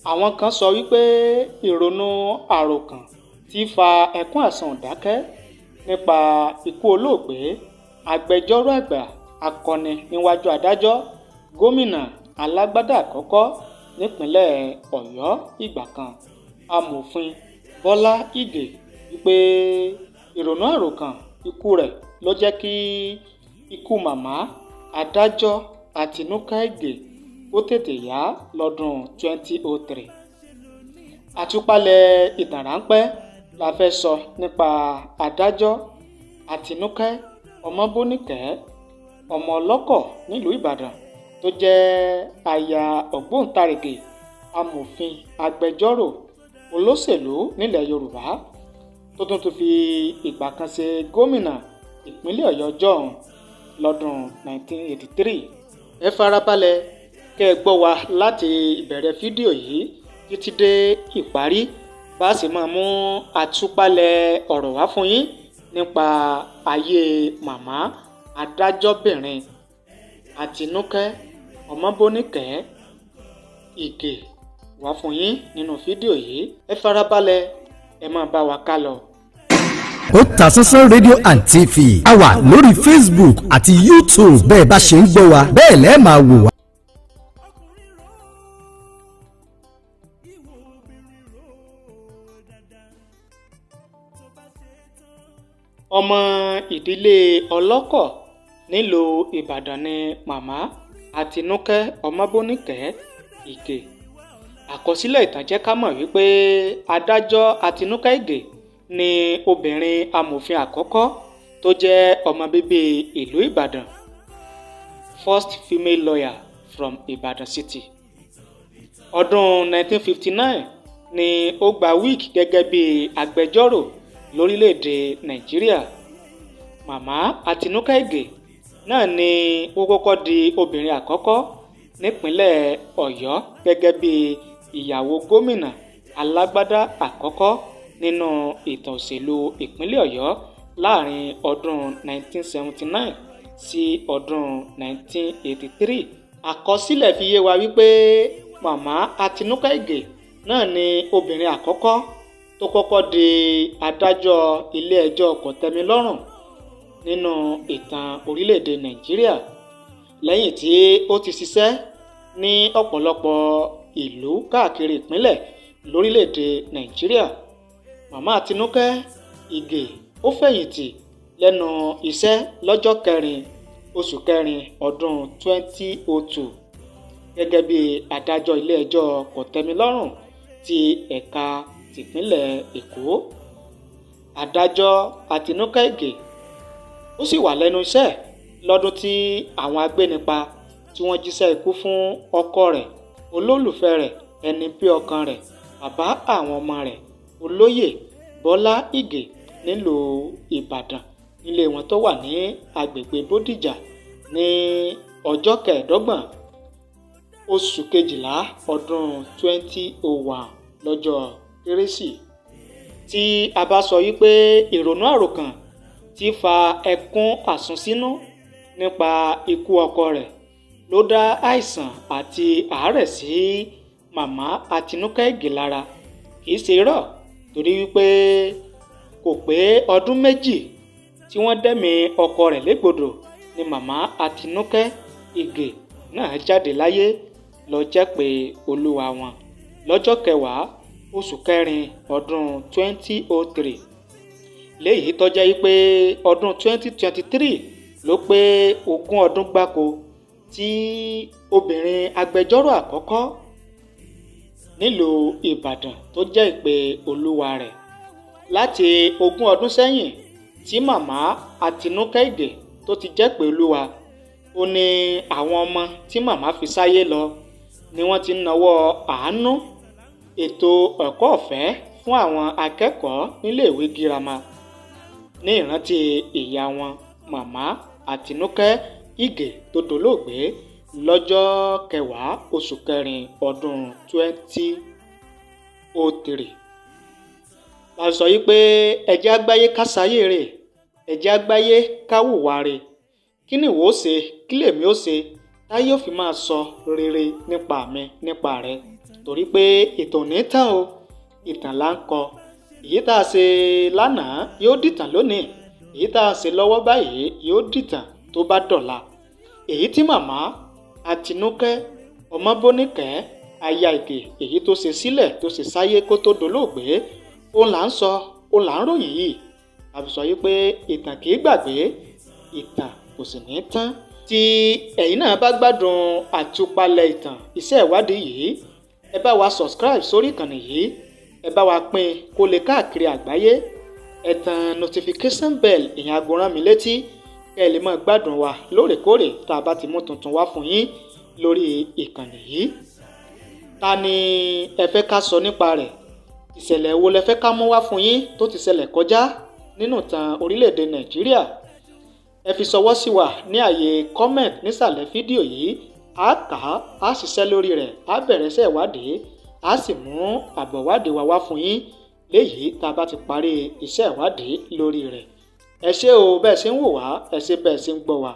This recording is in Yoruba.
Àwọn kan sọ wípé ìrònú àròkàn ti fa ẹkún àsundàkẹ́ nípa ikú olóògbé agbẹjọ́rò àgbà akọni níwájú adájọ́ gómìnà alágbádá àkọ́kọ́ nípínlẹ̀ Ọ̀yọ́ ìgbà kan amòfin Bola Ige wípé ìrònú àròkàn ikú rẹ̀ ló jẹ́ kí ikú màmá adájọ́ ATINUKE IGE ó tètè yá lọ́dún 2003. Àtúpalẹ̀ ìtàn ráńpẹ́ la fẹ́ sọ nípa adájọ́ ATINUKE Ọmọbóníkẹ́, ọmọ ọlọ́kọ̀ nílùú Ìbàdàn tó jẹ́ aya ògbóǹtarìgì amòfin agbẹjọ́rò olóṣèlú nílẹ̀ Yorùbá tó tún fi ìgbà kan ṣe gómìnà ìpínlẹ̀ Ọ̀yọ́ jọ̀hún lọ́dún 1983. Ẹ farabalẹ̀ kẹ́ ẹ gbọ́ wa láti ìbẹ̀rẹ̀ fídíò yìí títí dé ìparí bá a sì máa mú àtúpalẹ̀ ọ̀rọ̀ wá fún yín nípa ayé màmá adájọ́bìnrin ATINUKE Ọmọbóníkẹ́ Ige wá fún yín nínú fídíò yìí. Ẹ farabalẹ̀ ẹ máa bá wa ká lọ. Otasansan rédíò and TV a wà lórí Facebook àti YouTube bẹ́ẹ̀ bá ṣe ń gbọ́ wa bẹ́ẹ̀ lẹ́ẹ̀ máa wò wá. Ọmọ ìdílé ọlọ́kọ̀ nílùú Ìbàdàn ni màmá ATINUKE Ọmọbóníkẹ́ Ige. Àkọsílẹ̀ ìtàn jẹ́ ká mọ̀ wípé adájọ́ ATINUKE Ige ni obìnrin amòfin àkọ́kọ́ tó jẹ́ ọmọ bíbí ìlú Ìbàdàn, first female lawyer from Ìbàdàn City. Ọdún 1959 ni ó gba wíìgì gẹ́gẹ́ bí agbẹjọ́rò lórílẹ̀‐èdè Nàìjíríà. Màmá ATINUKE Ige náà ni ó kọ́kọ́ di obìnrin àkọ́kọ́ nípínlẹ̀ Ọ̀yọ́ gẹ́gẹ́ bí ìyàwó gómìnà alágbádá àkọ́kọ́ nínú ìtàn òṣèlú ìpínlẹ̀ Ọ̀yọ́ láàrin ọdún 1979 sí ọdún 1983. Àkọsílẹ̀ fi yé wa wípé màmá ATINUKE Ige náà ni obìnrin àkọ́kọ́ tó kọ́kọ́ di adájọ́ ilé ẹjọ́ kòtẹ́milọ́rùn nínú ìtàn orílẹ̀-èdè Nàìjíríà lẹ́yìn tí ó ti ṣiṣẹ́ ní ọ̀pọ̀lọpọ̀ ìlú káàkiri ìpínlẹ̀ lórílẹ̀-èdè Nàìjíríà. Màmá ATINUKE Ige ó fẹ̀yìntì lẹ́nu iṣẹ́ lọ́jọ́ 4 oṣù kẹrin ọdún 2002 gẹ́gẹ́ bí adájọ́ ilé ẹjọ́ kòtẹ́milọ́rùn ti ẹ̀ka tìpínlẹ̀ Èkó. Adájọ́ ATINUKE Ige ó sì wà lẹ́nu iṣẹ́ lọ́dún tí àwọn agbénipa tí wọ́n jíṣẹ́ ikú fún ọkọ rẹ̀, olólùfẹ́ rẹ̀, ẹni bí ọkàn rẹ̀, bàbá àwọn ọmọ rẹ̀, olóyè Bola Ige nílùú Ìbàdàn nílé wọn tó wà ní agbègbè Bódìjà ní ọjọ́ 25 oṣù kejìlá ọdún 2001 lọ́jọ́ Kérésì. Tí a bá sọ wípé ìrònú àròkàn ti fa ẹkún àsunsínú nípa ikú ọkọ rẹ̀ ló dá àìsàn àti àárẹ̀ sí màmá ATINUKE Ige lára, kìí ṣe irọ́, torí wípé kò pé ọdún méjì tí wọ́n dẹ́mi ọkọ rẹ̀ légbodò ni màmá ATINUKE Ige náà jáde láyé lọ jẹ́ pé olúwa wọn lọ́jọ́ 10 oṣù kẹrin ọdún 2003. Léyìí tó jẹ́ wípé ọdún 2023 ló pé 20 ọdún gbáko tí obìnrin agbẹjọ́rò àkọ́kọ́ nílùú Ìbàdàn tó jẹ́ ìpè olúwa rẹ̀. Láti 20 ọdún sẹ́yìn tí màmá ATINUKE Ige tó ti jẹ́ pé olúwa, ó ní àwọn ọmọ tí màmá fi sáyé lọ ni wọ́n ti ń nawọ́ àánú ètò ẹ̀kọ́ ọ̀fẹ́ fún àwọn akẹ́kọ̀ọ́ níléèwé girama ní ìrántí ìyá wọn màmá ATINUKE Ige tó dolóògbé lọ́jọ́ 10 oṣù kẹrin ọdún 2003. La sọ yìí pé ẹjẹ́ àgbáyé kásáyé rẹ̀, ẹjẹ́ àgbáyé káwùwà rẹ̀. Kí ni ìwọ ó ṣe, kí lèmi ó ṣe táyé ó fi máa sọ rere nípa mi nípa rẹ̀. torí pé ìtàn ò ní tán o, ìtàn là ń kọ. Èyí tá a ṣe lánàá yóò dìtàn lónìí, èyí tá a ṣe lọ́wọ́ báyìí yóò dìtàn tó bá dọ̀la. Èyí tí màmá Àtinúkẹ́ Ọmọbóníkẹ́ aya Ìgè èyí tó ṣe sílẹ̀ tó ṣe sáyé kó tó dolóògbé, òun là ń sọ, òun là ń ròyìn yìí. àfi sọ yìí pé ìtàn kì í gbàgbé, ìtàn kò sì ní tán. Tí ẹ̀yin náà bá gbádùn àtúpalẹ̀ ìtàn iṣẹ́ ìwádìí yìí, ẹ bá wa subscribe sórí ìkànnì yìí, ẹ bá wa pín kó lè káàkiri àgbáyé, ẹ tan notification bell ìyẹn aago rán mi létí kẹ́ ẹ lè máa gbádùn wa lóòrèkóòrè tá a bá ti mú tuntun wá fún yín lórí ìkànnì yìí. Ta ni ẹ fẹ́ ká sọ nípa rẹ̀? Ìṣẹ̀lẹ̀ wo lẹ fẹ́ ká mú wá fún yín tó ti ṣẹlẹ̀ kọjá nínú ìtàn orílẹ̀-èdè Nàìjíríà? Ẹ fi ṣọwọ́ sí wa ní àyè comment nísàlẹ̀ fídíò yìí. A kà á, a ṣiṣẹ́ lórí rẹ̀, a bẹ̀rẹ̀ iṣẹ́ ìwádìí, a sì mú àbọ̀ ìwádìí wa wá fún yín léyìí tá a bá ti parí iṣẹ́ ìwádìí lórí rẹ̀. Ẹ ṣé o bẹ́ẹ̀ ṣe ń wò wá, ẹ ṣé bẹ́ẹ̀ ṣe ń gbọ́ wa.